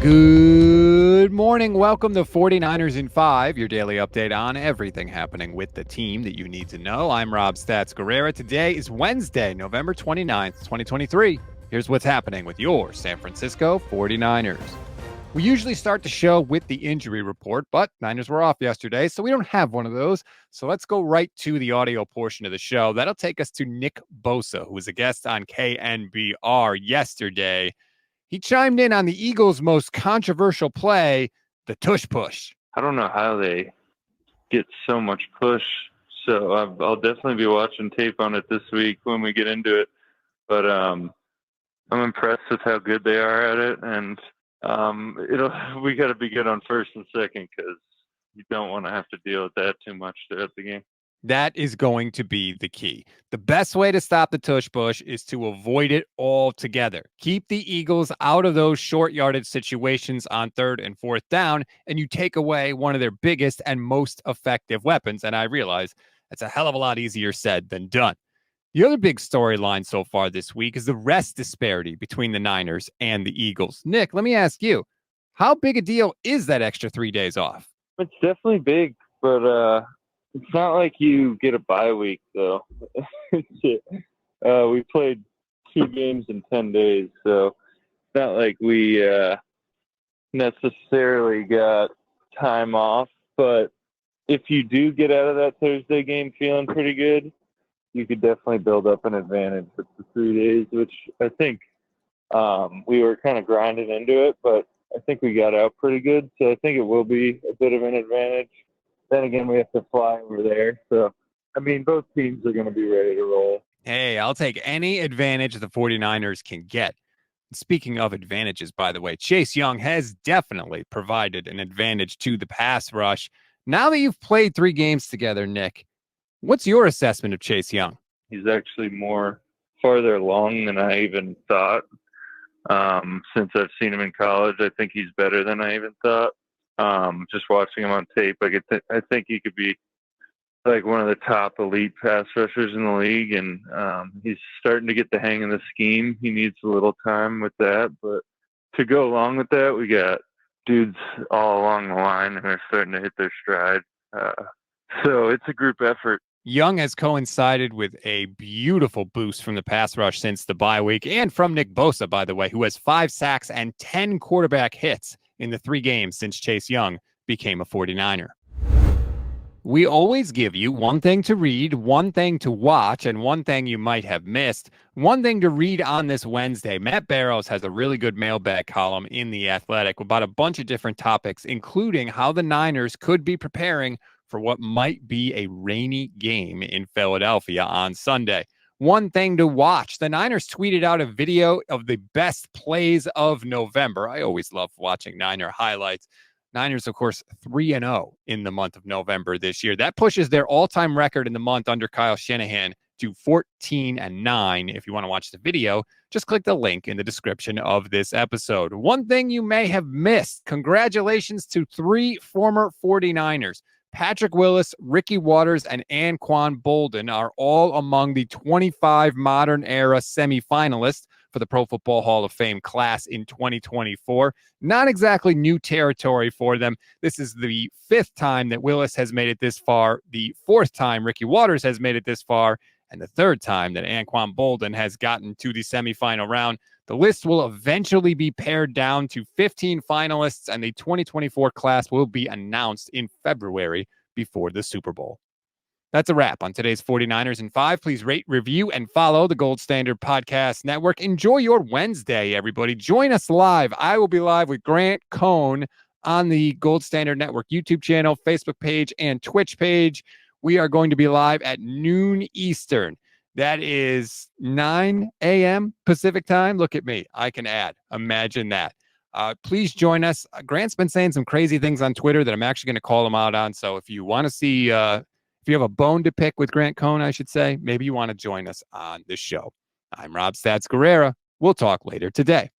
Good morning. Welcome to 49ers in 5, your daily update on everything happening with the team that you need to know. I'm Rob Stats Guerrera. Today is Wednesday, November 29th, 2023. Here's what's happening with your San Francisco 49ers. We usually start the show with the injury report, but Niners were off yesterday, so we don't have one of those. So let's go right to the audio portion of the show. That'll take us to Nick Bosa, who was a guest on KNBR yesterday. He chimed in on the Eagles' most controversial play, the Tush Push. I don't know how they get so much push, so I'll definitely be watching tape on it this week when we get into it. But I'm impressed with how good they are at it, and we got to be good on first and second because you don't want to have to deal with that too much throughout the game. That is going to be the key. The best way to stop the tush push is to avoid it altogether. Keep the Eagles out of those short yardage situations on third and fourth down, and you take away one of their biggest and most effective weapons. And I realize that's a hell of a lot easier said than done. The other big storyline so far this week is the rest disparity between the Niners and the Eagles. Nick, let me ask you, how big a deal is that extra 3 days off? It's definitely big, but it's not like you get a bye week, though. We played 2 games in 10 days, so it's not like we necessarily got time off. But if you do get out of that Thursday game feeling pretty good, you could definitely build up an advantage with the 3 days, which I think we were kind of grinding into it, but I think we got out pretty good. So I think it will be a bit of an advantage. Then again, we have to fly over there. So, I mean, both teams are going to be ready to roll. Hey, I'll take any advantage the 49ers can get. Speaking of advantages, by the way, Chase Young has definitely provided an advantage to the pass rush. Now that you've played 3 games together, Nick, what's your assessment of Chase Young? He's actually more farther along than I even thought. Since I've seen him in college, I think he's better than I even thought. Just watching him on tape, I think he could be like one of the top elite pass rushers in the league, and he's starting to get the hang of the scheme. He needs a little time with that, but to go along with that, we got dudes all along the line and are starting to hit their stride. So it's a group effort. Young has coincided with a beautiful boost from the pass rush since the bye week, and from Nick Bosa, by the way, who has 5 sacks and 10 quarterback hits in the 3 games since Chase Young became a 49er. We always give you one thing to read, one thing to watch, and one thing you might have missed. One thing to read on this Wednesday. Matt Barrows has a really good mailbag column in The Athletic about a bunch of different topics, including how the Niners could be preparing for what might be a rainy game in Philadelphia on Sunday. One thing to watch. The Niners tweeted out a video of the best plays of November. I always love watching Niner highlights. Niners, of course, 3-0 in the month of November this year. That pushes their all-time record in the month under Kyle Shanahan to 14-9. If you want to watch the video, just click the link in the description of this episode. One thing you may have missed. Congratulations to 3 former 49ers. Patrick Willis, Ricky Waters, and Anquan Boldin are all among the 25 modern era semifinalists for the Pro Football Hall of Fame class in 2024. Not exactly new territory for them. This is the 5th time that Willis has made it this far, the 4th time Ricky Waters has made it this far, and the 3rd time that Anquan Boldin has gotten to the semifinal round. The list will eventually be pared down to 15 finalists, and the 2024 class will be announced in February before the Super Bowl. That's a wrap on today's 49ers in 5. Please rate, review, and follow the Gold Standard Podcast Network. Enjoy your Wednesday, everybody. Join us live. I will be live with Grant Cohn on the Gold Standard Network YouTube channel, Facebook page, and Twitch page. We are going to be live at noon Eastern. That is 9 a.m. Pacific time. Look at me. I can add. Imagine that. Please join us. Grant's been saying some crazy things on Twitter that I'm actually going to call him out on. So if you want to see, if you have a bone to pick with Grant Cohn, I should say, maybe you want to join us on this show. I'm Rob Stats Guerrera. We'll talk later today.